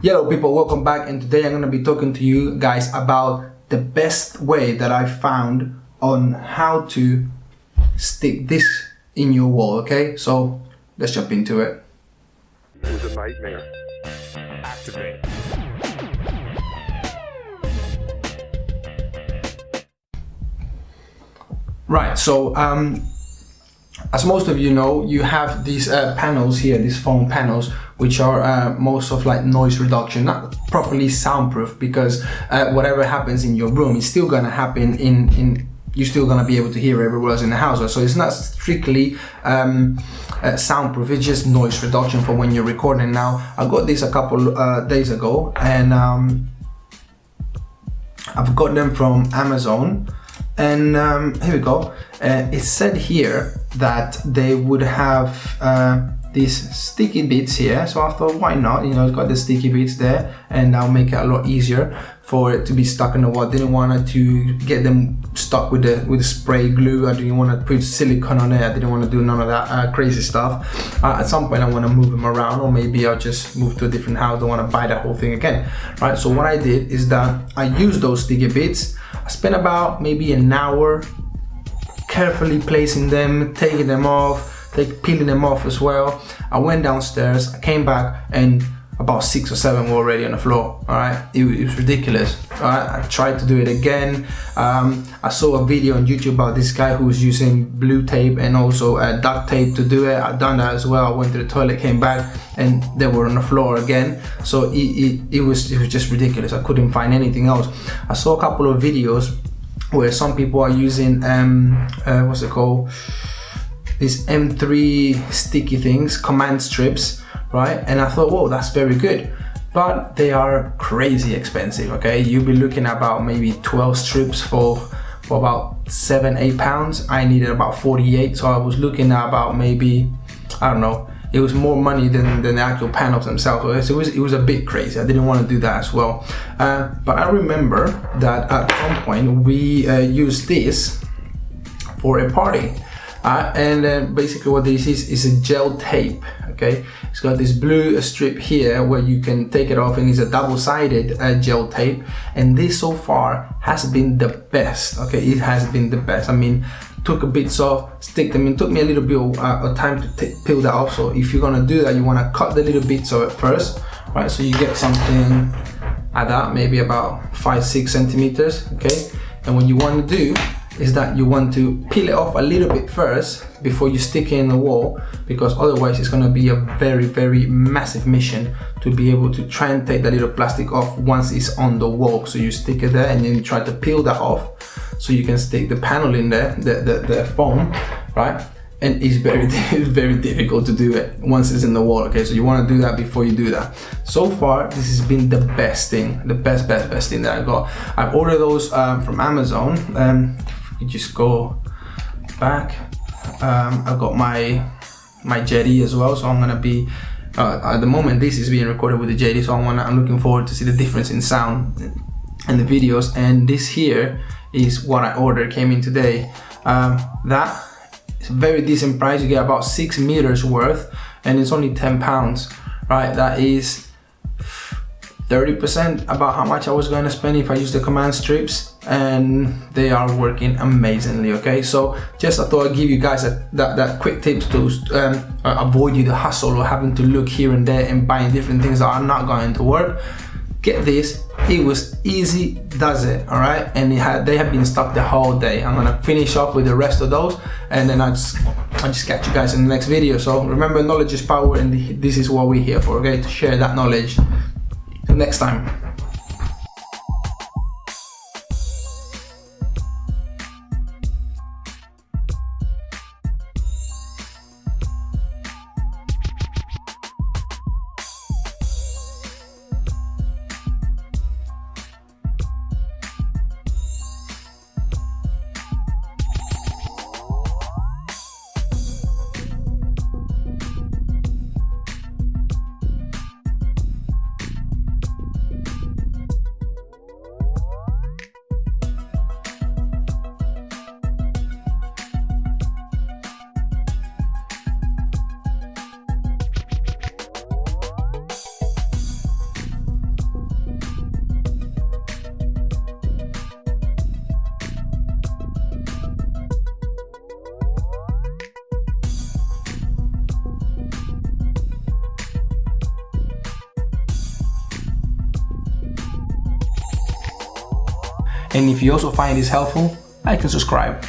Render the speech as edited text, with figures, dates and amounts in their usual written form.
Hello people, welcome back, and today I'm going to be talking to you guys about the best way that I found on how to stick this in your wall, okay? So let's jump into it. It was a nightmare. Activate. Right, so as most of you know, you have these panels here, these foam panels, which are most of like noise reduction, not properly soundproof, because whatever happens in your room is still gonna happen in you're still gonna be able to hear everywhere else in the house. So it's not strictly soundproof, it's just noise reduction for when you're recording. Now, I got this a couple days ago, and I've got them from Amazon. And here we go. It said here that they would have these sticky bits here, so I thought, why not? You know, it's got the sticky bits there, and that'll make it a lot easier for it to be stuck in the wall. I didn't want to get them stuck with the spray glue. I didn't want to put silicone on it. I didn't want to do none of that crazy stuff. At some point, I want to move them around, or maybe I'll just move to a different house. I don't want to buy that whole thing again, right? So what I did is that I used those sticky bits. I spent about maybe an hour carefully placing them, taking them off, peeling them off as well. I went downstairs, I came back, and about 6 or 7 were already on the floor. All right, it was ridiculous. All right, I tried to do it again. I saw a video on YouTube about this guy who was using blue tape and also duct tape to do it. I've done that as well. I went to the toilet, came back, and they were on the floor again. So it was just ridiculous. I couldn't find anything else. I saw a couple of videos where some people are using what's it called? These M3 sticky things, command strips, right? And I thought, whoa, that's very good, but they are crazy expensive. Okay, you'll be looking at about maybe 12 strips for about £7-8. I needed about 48, so I was looking at about maybe, I don't know, it was more money than the actual panels themselves. So it was a bit crazy. I didn't want to do that as well. But I remember that at some point we used this for a party. And basically what this is a gel tape, okay? It's got this blue strip here where you can take it off, and it's a double-sided gel tape. And this so far has been the best, okay? It has been the best. I mean, took a bits off, stick them in. Took me a little bit of time to peel that off. So if you're gonna do that, you wanna cut the little bits of it first, right? So you get something like that, maybe about 5-6 centimeters, okay? And what you wanna do is that you want to peel it off a little bit first before you stick it in the wall, because otherwise it's going to be a very massive mission to be able to try and take the little plastic off once it's on the wall. So you stick it there and then you try to peel that off so you can stick the panel in there, the foam, right? And it's very difficult to do it once it's in the wall, okay? So you want to do that before you do that. So far, this has been the best thing, the best thing that I got. I've ordered those from Amazon. You just go back. I've got my Jetty as well, so I'm gonna be at the moment this is being recorded with the Jetty, so I'm looking forward to see the difference in sound and the videos. And this here is what I ordered, came in today. That is a very decent price. You get about 6 meters worth, and it's only £10, right? That is 30% about how much I was going to spend if I use the command strips, and they are working amazingly, okay? So just I thought I'd give you guys that quick tips to avoid you the hassle of having to look here and there and buying different things that are not going to work. Get this, it was easy, does it, all right? And they have been stuck the whole day. I'm gonna finish off with the rest of those, and then I just catch you guys in the next video. So remember, knowledge is power, and this is what we're here for, okay? To share that knowledge. Till next time. And if you also find this helpful, like and subscribe.